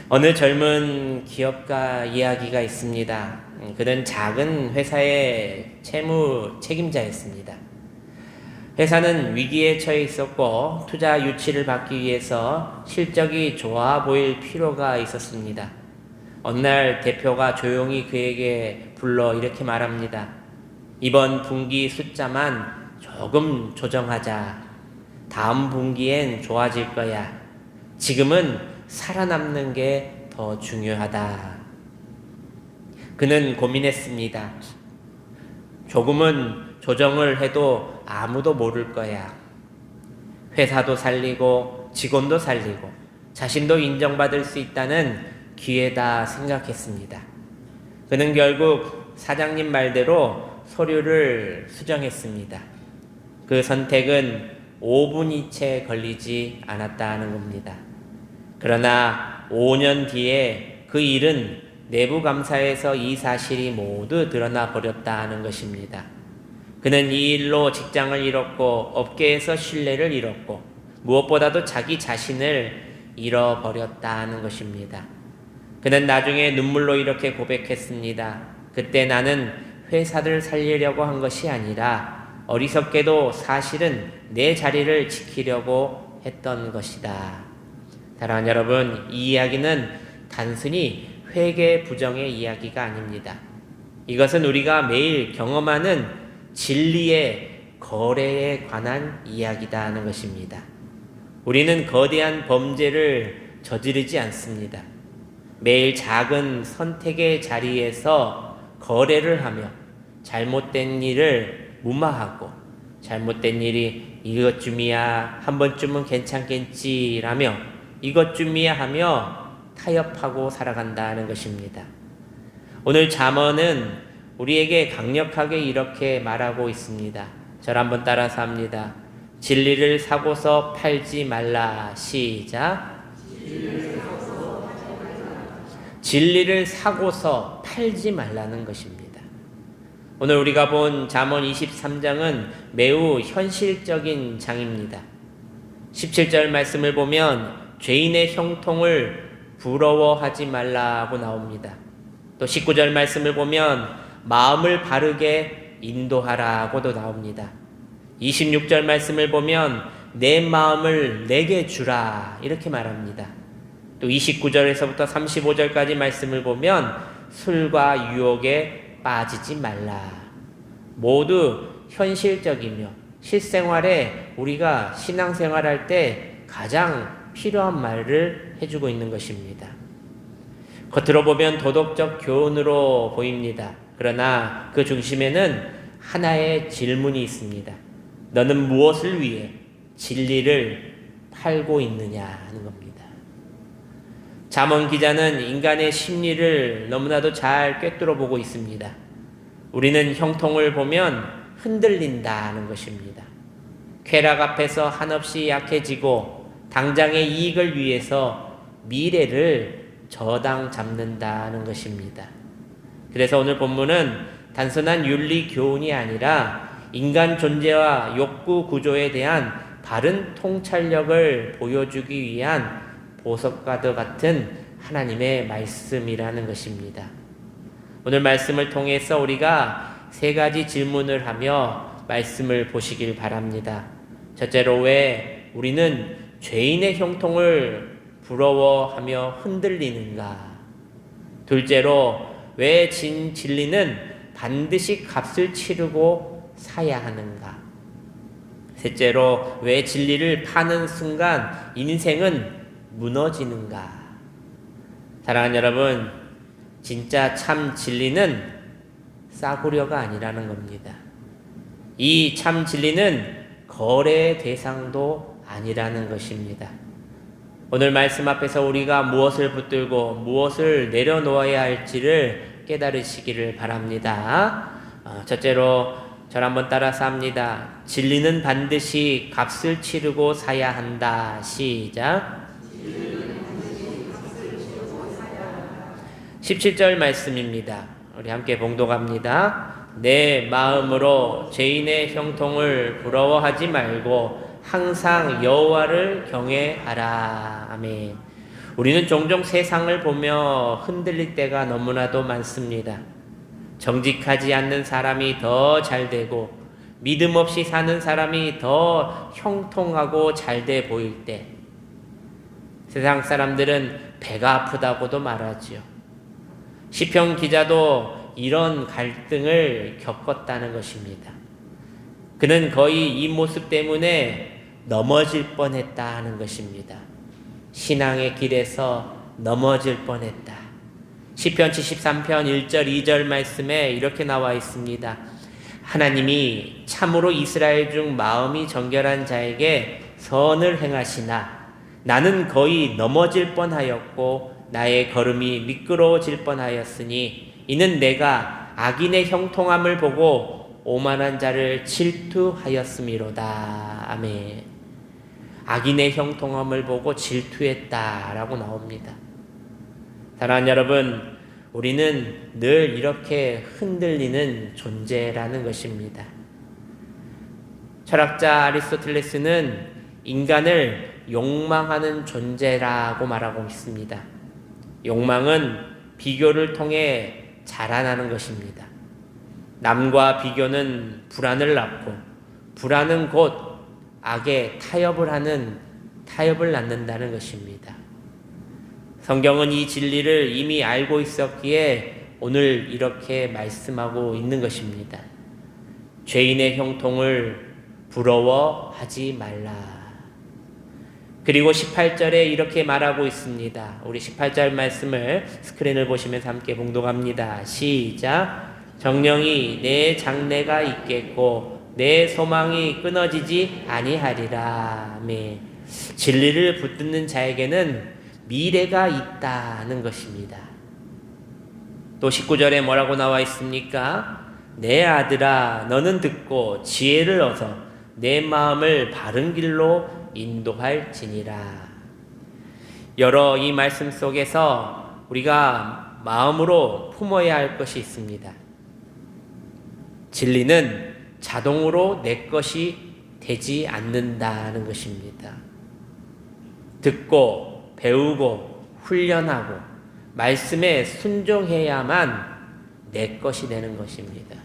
어느 젊은 기업가 이야기가 있습니다. 그는 작은 회사의 채무 책임자였습니다. 회사는 위기에 처해 있었고 투자 유치를 받기 위해서 실적이 좋아 보일 필요가 있었습니다. 어느 날 대표가 조용히 그에게 불러 이렇게 말합니다. 이번 분기 숫자만 조금 조정하자. 다음 분기엔 좋아질 거야. 지금은 살아남는 게 더 중요하다. 그는 고민했습니다. 조금은 조정을 해도 아무도 모를 거야. 회사도 살리고 직원도 살리고 자신도 인정받을 수 있다는 기회다 생각했습니다. 그는 결국 사장님 말대로 서류를 수정했습니다. 그 선택은 5분이 채 걸리지 않았다는 겁니다. 그러나 5년 뒤에 그 일은 내부 감사에서 이 사실이 모두 드러나 버렸다는 것입니다. 그는 이 일로 직장을 잃었고 업계에서 신뢰를 잃었고 무엇보다도 자기 자신을 잃어버렸다는 것입니다. 그는 나중에 눈물로 이렇게 고백했습니다. 그때 나는 회사를 살리려고 한 것이 아니라 어리석게도 사실은 내 자리를 지키려고 했던 것이다. 사랑하는 여러분, 이 이야기는 단순히 회계 부정의 이야기가 아닙니다. 이것은 우리가 매일 경험하는 진리의 거래에 관한 이야기다는 것입니다. 우리는 거대한 범죄를 저지르지 않습니다. 매일 작은 선택의 자리에서 거래를 하며 잘못된 일을 무마하고 잘못된 일이 이것쯤이야 한 번쯤은 괜찮겠지라며 이것쯤이야 하며 타협하고 살아간다는 것입니다. 오늘 잠언은 우리에게 강력하게 이렇게 말하고 있습니다. 저를 한번 따라서 합니다. 진리를 사고서 팔지 말라. 시작. 진리를 사고서 팔지 말라는 것입니다. 오늘 우리가 본 잠언 23장은 매우 현실적인 장입니다. 17절 말씀을 보면 죄인의 형통을 부러워하지 말라고 나옵니다. 또 19절 말씀을 보면 마음을 바르게 인도하라고도 나옵니다. 26절 말씀을 보면 내 마음을 내게 주라 이렇게 말합니다. 또 29절에서부터 35절까지 말씀을 보면 술과 유혹에 빠지지 말라. 모두 현실적이며 실생활에 우리가 신앙생활할 때 가장 필요한 말을 해주고 있는 것입니다. 겉으로 보면 도덕적 교훈으로 보입니다. 그러나 그 중심에는 하나의 질문이 있습니다. 너는 무엇을 위해 진리를 팔고 있느냐 하는 겁니다. 잠언 기자는 인간의 심리를 너무나도 잘 꿰뚫어 보고 있습니다. 우리는 형통을 보면 흔들린다는 것입니다. 쾌락 앞에서 한없이 약해지고 당장의 이익을 위해서 미래를 저당 잡는다는 것입니다. 그래서 오늘 본문은 단순한 윤리 교훈이 아니라 인간 존재와 욕구 구조에 대한 바른 통찰력을 보여주기 위한 보석과도 같은 하나님의 말씀이라는 것입니다. 오늘 말씀을 통해서 우리가 세 가지 질문을 하며 말씀을 보시길 바랍니다. 첫째로, 왜 우리는 죄인의 형통을 부러워하며 흔들리는가? 둘째로, 왜 진리는 반드시 값을 치르고 사야 하는가? 셋째로, 왜 진리를 파는 순간 인생은 무너지는가? 사랑하는 여러분, 진짜 참 진리는 싸구려가 아니라는 겁니다. 이 참 진리는 거래의 대상도 아니라는 것입니다. 오늘 말씀 앞에서 우리가 무엇을 붙들고 무엇을 내려놓아야 할지를 깨달으시기를 바랍니다. 첫째로 저를 한번 따라서 합니다. 진리는 반드시 값을 치르고 사야 한다. 시작. 17절 말씀입니다. 우리 함께 봉독합니다. 내 마음으로 죄인의 형통을 부러워하지 말고 항상 여호와를 경외하라. 아멘. 우리는 종종 세상을 보며 흔들릴 때가 너무나도 많습니다. 정직하지 않는 사람이 더 잘되고 믿음 없이 사는 사람이 더 형통하고 잘돼 보일 때 세상 사람들은 배가 아프다고도 말하지요. 시편 기자도 이런 갈등을 겪었다는 것입니다. 그는 거의 이 모습 때문에 넘어질 뻔했다는 것입니다. 신앙의 길에서 넘어질 뻔했다. 시편 73편 1절 2절 말씀에 이렇게 나와 있습니다. 하나님이 참으로 이스라엘 중 마음이 정결한 자에게 선을 행하시나 나는 거의 넘어질 뻔하였고 나의 걸음이 미끄러워질 뻔하였으니 이는 내가 악인의 형통함을 보고 오만한 자를 질투하였음이로다. 아멘. 악인의 형통함을 보고 질투했다라고 나옵니다. 사랑하는 여러분, 우리는 늘 이렇게 흔들리는 존재라는 것입니다. 철학자 아리스토텔레스는 인간을 욕망하는 존재라고 말하고 있습니다. 욕망은 비교를 통해 자라나는 것입니다. 남과 비교는 불안을 낳고 불안은 곧 악에 타협을 낳는다는 것입니다. 성경은 이 진리를 이미 알고 있었기에 오늘 이렇게 말씀하고 있는 것입니다. 죄인의 형통을 부러워하지 말라. 그리고 18절에 이렇게 말하고 있습니다. 우리 18절 말씀을 스크린을 보시면서 함께 봉독합니다. 시작. 정령이 내 장래가 있겠고 내 소망이 끊어지지 아니하리라. 아멘. 진리를 붙드는 자에게는 미래가 있다는 것입니다. 또 19절에 뭐라고 나와 있습니까? 내 아들아 너는 듣고 지혜를 얻어 내 마음을 바른 길로 인도할지니라. 여러 이 말씀 속에서 우리가 마음으로 품어야 할 것이 있습니다. 진리는 자동으로 내 것이 되지 않는다는 것입니다. 듣고 배우고 훈련하고 말씀에 순종해야만 내 것이 되는 것입니다.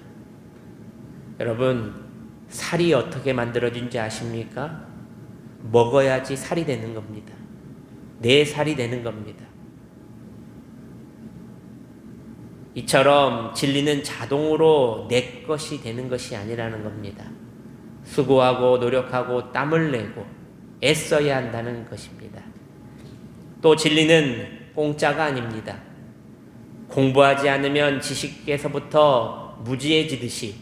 여러분, 살이 어떻게 만들어진지 아십니까? 먹어야지 살이 되는 겁니다. 내 살이 되는 겁니다. 이처럼 진리는 자동으로 내 것이 되는 것이 아니라는 겁니다. 수고하고 노력하고 땀을 내고 애써야 한다는 것입니다. 또 진리는 공짜가 아닙니다. 공부하지 않으면 지식에서부터 무지해지듯이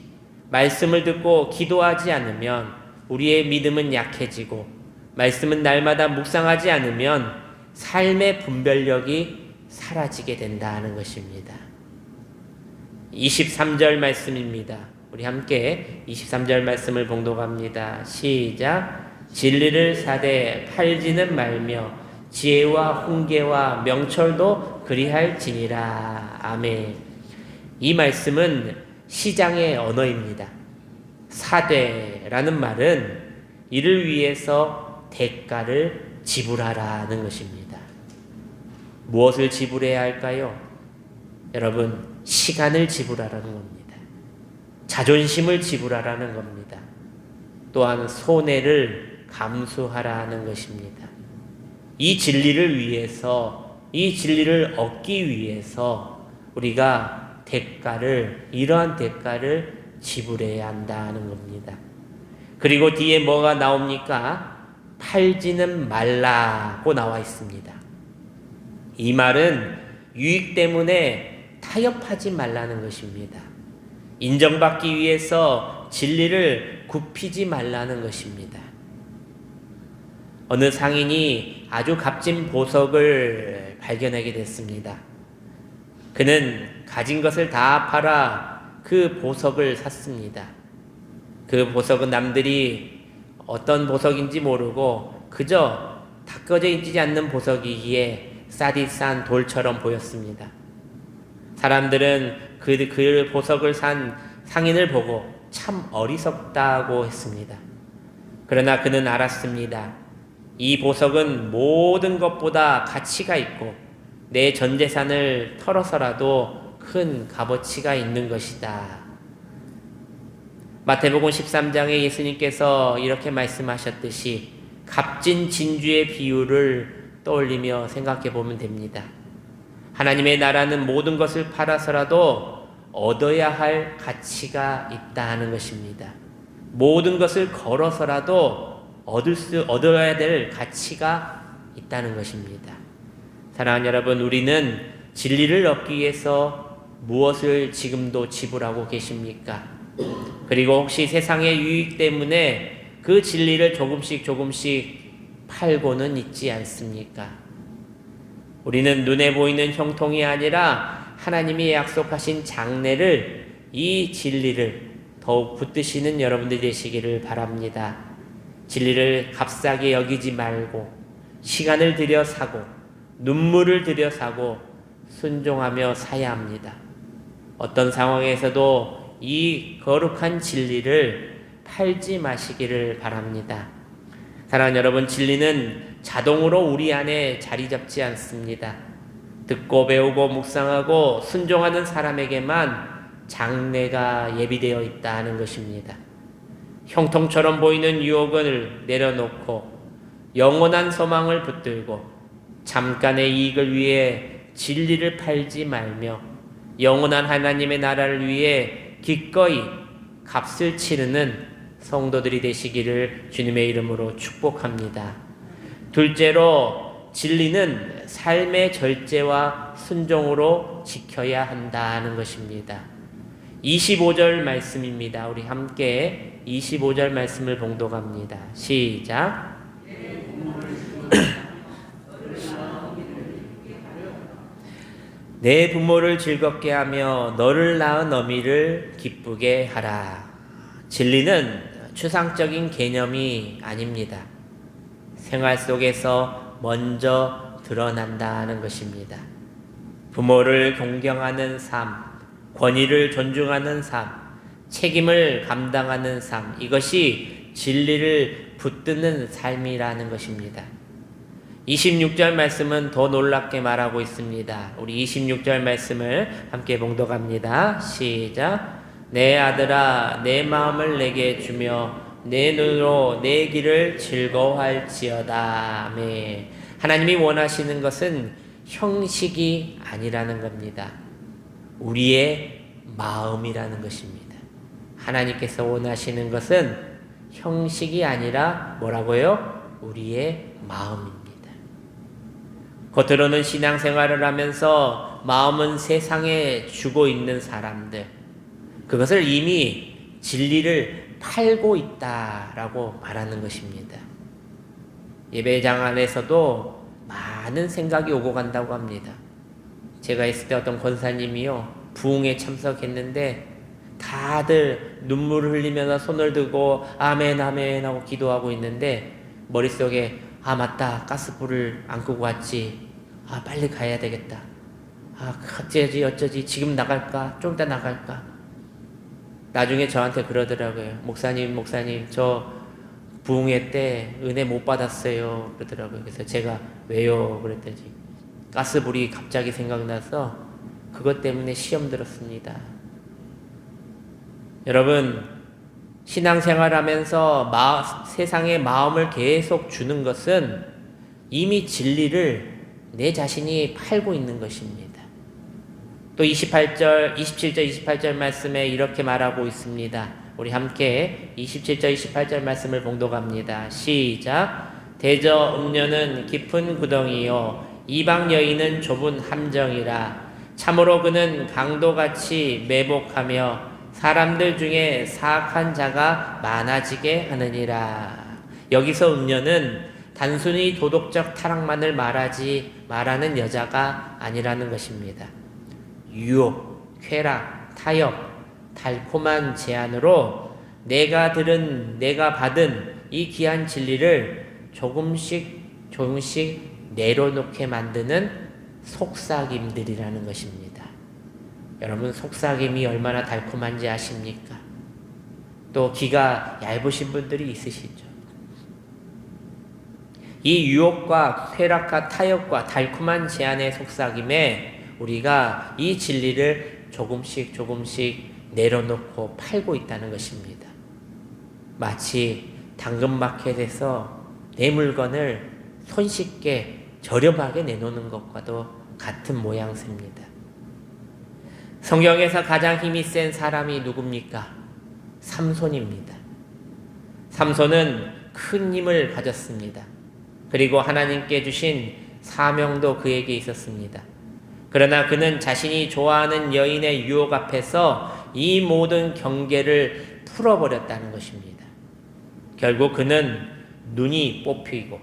말씀을 듣고 기도하지 않으면 우리의 믿음은 약해지고 말씀은 날마다 묵상하지 않으면 삶의 분별력이 사라지게 된다는 것입니다. 23절 말씀입니다. 우리 함께 23절 말씀을 봉독합니다. 시작. 진리를 사되 팔지는 말며 지혜와 훈계와 명철도 그리할지니라. 아멘. 이 말씀은 시장의 언어입니다. 사되라는 말은 이를 위해서 대가를 지불하라는 것입니다. 무엇을 지불해야 할까요? 여러분, 시간을 지불하라는 겁니다. 자존심을 지불하라는 겁니다. 또한 손해를 감수하라는 것입니다. 이 진리를 위해서, 이 진리를 얻기 위해서 우리가 이러한 대가를 지불해야 한다는 겁니다. 그리고 뒤에 뭐가 나옵니까? 팔지는 말라고 나와 있습니다. 이 말은 유익 때문에 타협하지 말라는 것입니다. 인정받기 위해서 진리를 굽히지 말라는 것입니다. 어느 상인이 아주 값진 보석을 발견하게 됐습니다. 그는 가진 것을 다 팔아 그 보석을 샀습니다. 그 보석은 남들이 어떤 보석인지 모르고 그저 닦여져 있지 않는 보석이기에 쌀이 싼 돌처럼 보였습니다. 사람들은 그 보석을 산 상인을 보고 참 어리석다고 했습니다. 그러나 그는 알았습니다. 이 보석은 모든 것보다 가치가 있고 내 전 재산을 털어서라도 큰 값어치가 있는 것이다. 마태복음 13장에 예수님께서 이렇게 말씀하셨듯이 값진 진주의 비유를 떠올리며 생각해 보면 됩니다. 하나님의 나라는 모든 것을 팔아서라도 얻어야 할 가치가 있다는 것입니다. 모든 것을 걸어서라도 얻어야 될 가치가 있다는 것입니다. 사랑하는 여러분, 우리는 진리를 얻기 위해서 무엇을 지금도 지불하고 계십니까? 그리고 혹시 세상의 유익 때문에 그 진리를 조금씩 팔고는 있지 않습니까? 우리는 눈에 보이는 형통이 아니라 하나님이 약속하신 장래를, 이 진리를 더욱 붙드시는 여러분들 되시기를 바랍니다. 진리를 값싸게 여기지 말고 시간을 들여 사고 눈물을 들여 사고 순종하며 사야 합니다. 어떤 상황에서도 이 거룩한 진리를 팔지 마시기를 바랍니다. 사랑하는 여러분, 진리는 자동으로 우리 안에 자리 잡지 않습니다. 듣고 배우고 묵상하고 순종하는 사람에게만 장래가 예비되어 있다는 것입니다. 형통처럼 보이는 유혹을 내려놓고 영원한 소망을 붙들고 잠깐의 이익을 위해 진리를 팔지 말며 영원한 하나님의 나라를 위해 기꺼이 값을 치르는 성도들이 되시기를 주님의 이름으로 축복합니다. 둘째로, 진리는 삶의 절제와 순종으로 지켜야 한다는 것입니다. 25절 말씀입니다. 우리 함께 25절 말씀을 봉독합니다. 시작. 내 부모를 즐겁게 하며 너를 낳은 어미를 기쁘게 하라. 진리는 추상적인 개념이 아닙니다. 생활 속에서 먼저 드러난다는 것입니다. 부모를 존경하는 삶, 권위를 존중하는 삶, 책임을 감당하는 삶, 이것이 진리를 붙드는 삶이라는 것입니다. 26절 말씀은 더 놀랍게 말하고 있습니다. 우리 26절 말씀을 함께 봉독합니다. 시작. 내 아들아, 내 마음을 내게 주며 내 눈으로 내 길을 즐거워할지어다. 아멘. 하나님이 원하시는 것은 형식이 아니라는 겁니다. 우리의 마음이라는 것입니다. 하나님께서 원하시는 것은 형식이 아니라 뭐라고요? 우리의 마음입니다. 겉으로는 신앙생활을 하면서 마음은 세상에 주고 있는 사람들, 그것을 이미 진리를 팔고 있다라고 말하는 것입니다. 예배장 안에서도 많은 생각이 오고 간다고 합니다. 제가 있을 때 어떤 권사님이요, 부흥에 참석했는데 다들 눈물을 흘리면서 손을 들고 아멘 아멘 하고 기도하고 있는데 머릿속에 아 맞다, 가스불을 안 끄고 왔지, 아 빨리 가야 되겠다, 아 어쩌지 지금 나갈까, 좀 이따 나갈까. 나중에 저한테 그러더라고요. 목사님 저 부흥회 때 은혜 못 받았어요 그러더라고요. 그래서 제가 왜요 그랬더니 가스불이 갑자기 생각나서 그것 때문에 시험 들었습니다. 여러분, 신앙생활하면서 세상에 마음을 계속 주는 것은 이미 진리를 내 자신이 팔고 있는 것입니다. 또 27절 28절 말씀에 이렇게 말하고 있습니다. 우리 함께 27절 28절 말씀을 봉독합니다. 시작. 대저 음녀는 깊은 구덩이요 이방 여인은 좁은 함정이라. 참으로 그는 강도같이 매복하며 사람들 중에 사악한 자가 많아지게 하느니라. 여기서 음녀는 단순히 도덕적 타락만을 말하는 여자가 아니라는 것입니다. 유혹, 쾌락, 타협, 달콤한 제안으로 내가 받은 이 귀한 진리를 조금씩 내려놓게 만드는 속삭임들이라는 것입니다. 여러분, 속삭임이 얼마나 달콤한지 아십니까? 또 귀가 얇으신 분들이 있으시죠. 이 유혹과 쾌락과 타협과 달콤한 제안의 속삭임에 우리가 이 진리를 조금씩 내려놓고 팔고 있다는 것입니다. 마치 당근마켓에서 내 물건을 손쉽게 저렴하게 내놓는 것과도 같은 모양새입니다. 성경에서 가장 힘이 센 사람이 누굽니까? 삼손입니다. 삼손은 큰 힘을 가졌습니다. 그리고 하나님께 주신 사명도 그에게 있었습니다. 그러나 그는 자신이 좋아하는 여인의 유혹 앞에서 이 모든 경계를 풀어버렸다는 것입니다. 결국 그는 눈이 뽑히고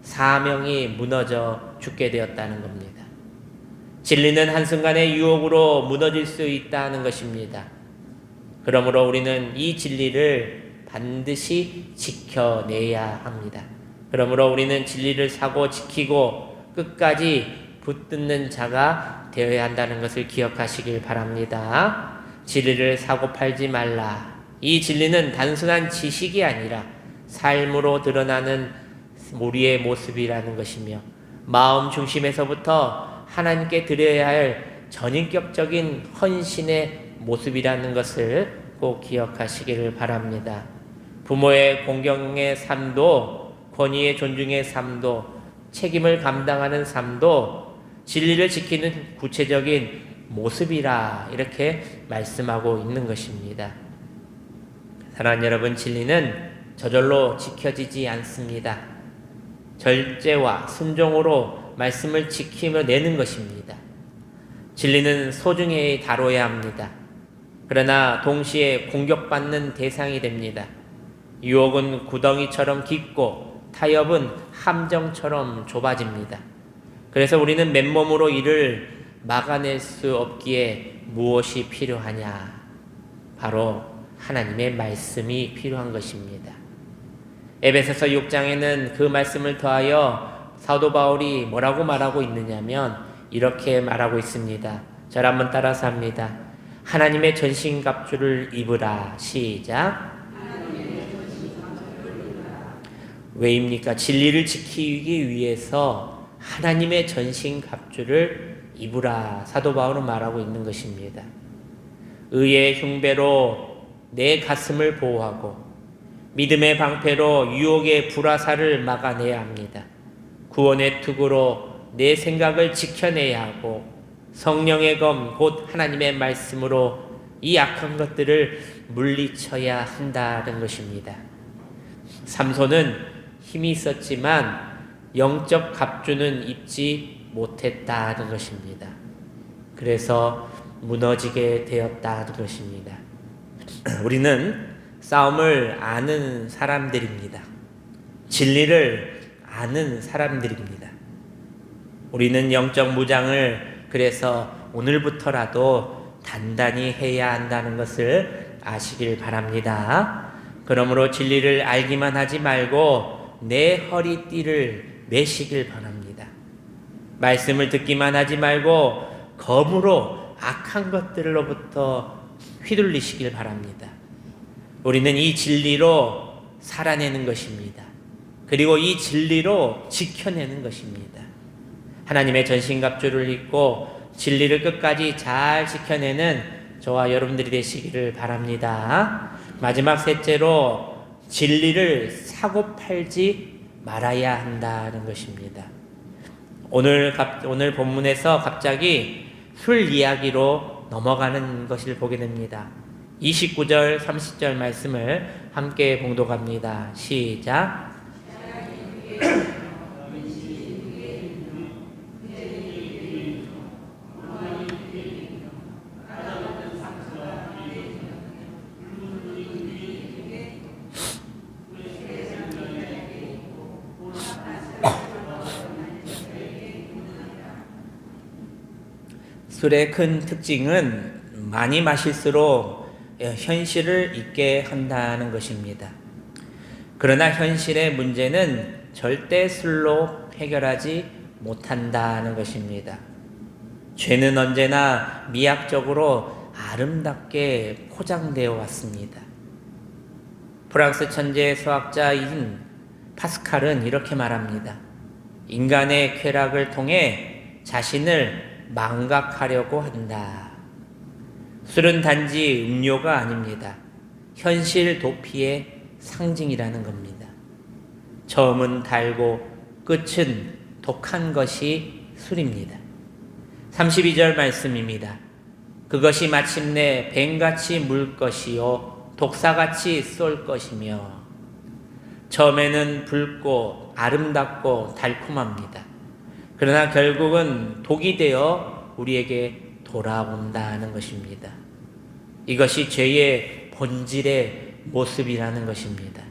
사명이 무너져 죽게 되었다는 겁니다. 진리는 한순간의 유혹으로 무너질 수 있다는 것입니다. 그러므로 우리는 이 진리를 반드시 지켜내야 합니다. 그러므로 우리는 진리를 사고 지키고 끝까지 붙드는 자가 되어야 한다는 것을 기억하시길 바랍니다. 진리를 사고 팔지 말라. 이 진리는 단순한 지식이 아니라 삶으로 드러나는 우리의 모습이라는 것이며 마음 중심에서부터 하나님께 드려야 할 전인격적인 헌신의 모습이라는 것을 꼭 기억하시기를 바랍니다. 부모의 공경의 삶도, 권위의 존중의 삶도, 책임을 감당하는 삶도 진리를 지키는 구체적인 모습이라 이렇게 말씀하고 있는 것입니다. 사랑하는 여러분, 진리는 저절로 지켜지지 않습니다. 절제와 순종으로 말씀을 지키며 내는 것입니다. 진리는 소중히 다뤄야 합니다. 그러나 동시에 공격받는 대상이 됩니다. 유혹은 구덩이처럼 깊고 타협은 함정처럼 좁아집니다. 그래서 우리는 맨몸으로 이를 막아낼 수 없기에 무엇이 필요하냐? 바로 하나님의 말씀이 필요한 것입니다. 에베소서 6장에는 그 말씀을 더하여 사도 바울이 뭐라고 말하고 있느냐면 이렇게 말하고 있습니다. 저를 한번 따라서 합니다. 하나님의 전신갑주를 입으라. 시작. 왜입니까? 진리를 지키기 위해서 하나님의 전신갑주를 입으라. 사도 바울은 말하고 있는 것입니다. 의의 흉배로 내 가슴을 보호하고 믿음의 방패로 유혹의 불화살을 막아내야 합니다. 구원의 투구로 내 생각을 지켜내야 하고 성령의 검 곧 하나님의 말씀으로 이 악한 것들을 물리쳐야 한다는 것입니다. 삼손은 힘이 있었지만 영적 갑주는 입지 못했다는 것입니다. 그래서 무너지게 되었다는 것입니다. 우리는 싸움을 아는 사람들입니다. 진리를 아는 사람들입니다. 우리는 영적 무장을 그래서 오늘부터라도 단단히 해야 한다는 것을 아시길 바랍니다. 그러므로 진리를 알기만 하지 말고 내 허리띠를 매시길 바랍니다. 말씀을 듣기만 하지 말고 검으로 악한 것들로부터 휘둘리시길 바랍니다. 우리는 이 진리로 살아내는 것입니다. 그리고 이 진리로 지켜내는 것입니다. 하나님의 전신갑주를 입고 진리를 끝까지 잘 지켜내는 저와 여러분들이 되시기를 바랍니다. 마지막 셋째로 진리를 사고 팔지 말아야 한다는 것입니다. 오늘 본문에서 갑자기 술 이야기로 넘어가는 것을 보게 됩니다. 29절 30절 말씀을 함께 봉독합니다. 시작. 술의 큰 특징은 많이 마실수록 현실을 잊게 한다는 것입니다. 그러나 현실의 문제는 절대 술로 해결하지 못한다는 것입니다. 죄는 언제나 미학적으로 아름답게 포장되어 왔습니다. 프랑스 천재 수학자인 파스칼은 이렇게 말합니다. 인간의 쾌락을 통해 자신을 망각하려고 한다. 술은 단지 음료가 아닙니다. 현실 도피의 상징이라는 겁니다. 처음은 달고 끝은 독한 것이 술입니다. 32절 말씀입니다. 그것이 마침내 뱀같이 물 것이요 독사같이 쏠 것이며 처음에는 붉고 아름답고 달콤합니다. 그러나 결국은 독이 되어 우리에게 돌아온다는 것입니다. 이것이 죄의 본질의 모습이라는 것입니다.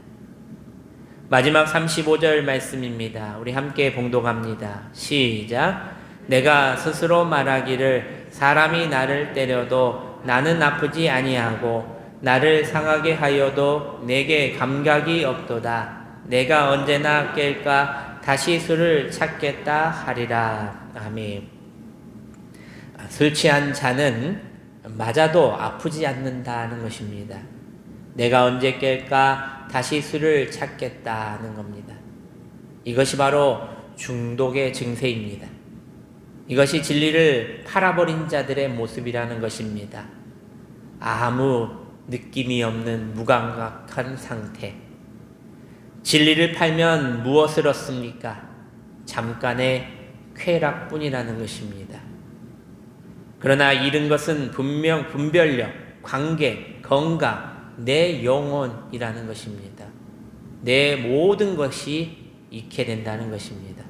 마지막 35절 말씀입니다. 우리 함께 봉독합니다. 시작. 내가 스스로 말하기를 사람이 나를 때려도 나는 아프지 아니하고 나를 상하게 하여도 내게 감각이 없도다. 내가 언제나 깰까 다시 술을 찾겠다 하리라. 아멘. 술 취한 자는 맞아도 아프지 않는다는 것입니다. 내가 언제 깰까 다시 술을 찾겠다는 겁니다. 이것이 바로 중독의 증세입니다. 이것이 진리를 팔아버린 자들의 모습이라는 것입니다. 아무 느낌이 없는 무감각한 상태. 진리를 팔면 무엇을 얻습니까? 잠깐의 쾌락뿐이라는 것입니다. 그러나 잃은 것은 분명 분별력, 관계, 건강, 내 영혼이라는 것입니다. 내 모든 것이 잃게 된다는 것입니다.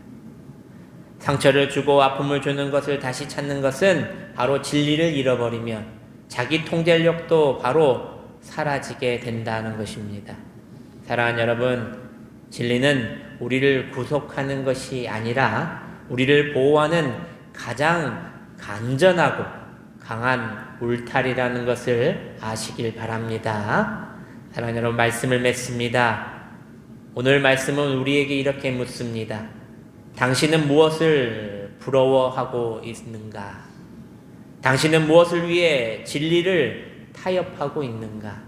상처를 주고 아픔을 주는 것을 다시 찾는 것은 바로 진리를 잃어버리면 자기 통제력도 바로 사라지게 된다는 것입니다. 사랑하는 여러분, 진리는 우리를 구속하는 것이 아니라 우리를 보호하는 가장 간전하고 강한 울타리라는 것을 아시길 바랍니다. 사랑하는 여러분, 말씀을 맺습니다. 오늘 말씀은 우리에게 이렇게 묻습니다. 당신은 무엇을 부러워하고 있는가? 당신은 무엇을 위해 진리를 타협하고 있는가?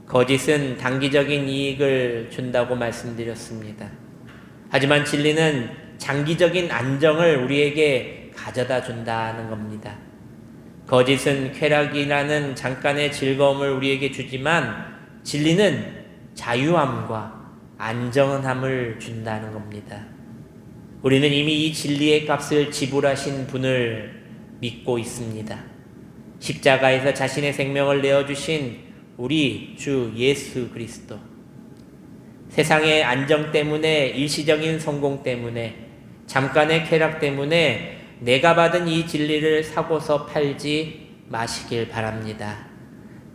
거짓은 단기적인 이익을 준다고 말씀드렸습니다. 하지만 진리는 장기적인 안정을 우리에게 가져다 준다는 겁니다. 거짓은 쾌락이라는 잠깐의 즐거움을 우리에게 주지만 진리는 자유함과 안정함을 준다는 겁니다. 우리는 이미 이 진리의 값을 지불하신 분을 믿고 있습니다. 십자가에서 자신의 생명을 내어주신 우리 주 예수 그리스도. 세상의 안정 때문에, 일시적인 성공 때문에, 잠깐의 쾌락 때문에 내가 받은 이 진리를 사고서 팔지 마시길 바랍니다.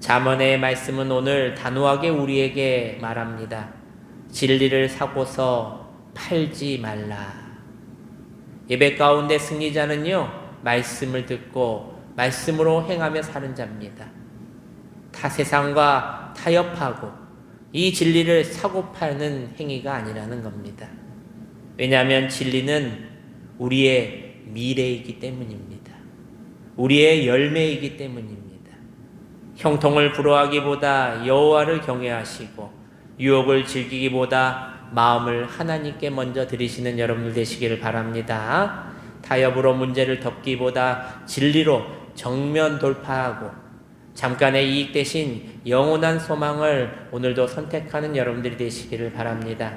잠언의 말씀은 오늘 단호하게 우리에게 말합니다. 진리를 사고서 팔지 말라. 예배 가운데 승리자는요, 말씀을 듣고 말씀으로 행하며 사는 자입니다. 타 세상과 타협하고 이 진리를 사고 파는 행위가 아니라는 겁니다. 왜냐하면 진리는 우리의 미래이기 때문입니다. 우리의 열매이기 때문입니다. 형통을 부러워하기보다 여호와를 경외하시고 유혹을 즐기기보다 마음을 하나님께 먼저 드리시는 여러분들 되시기를 바랍니다. 타협으로 문제를 덮기보다 진리로 정면 돌파하고 잠깐의 이익 대신 영원한 소망을 오늘도 선택하는 여러분들이 되시기를 바랍니다.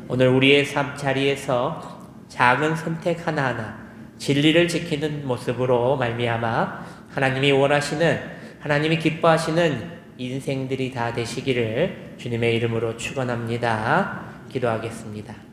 오늘 우리의 삶 자리에서 작은 선택 하나하나 진리를 지키는 모습으로 말미암아 하나님이 원하시는, 하나님이 기뻐하시는 인생들이 다 되시기를 주님의 이름으로 축원합니다. 기도하겠습니다.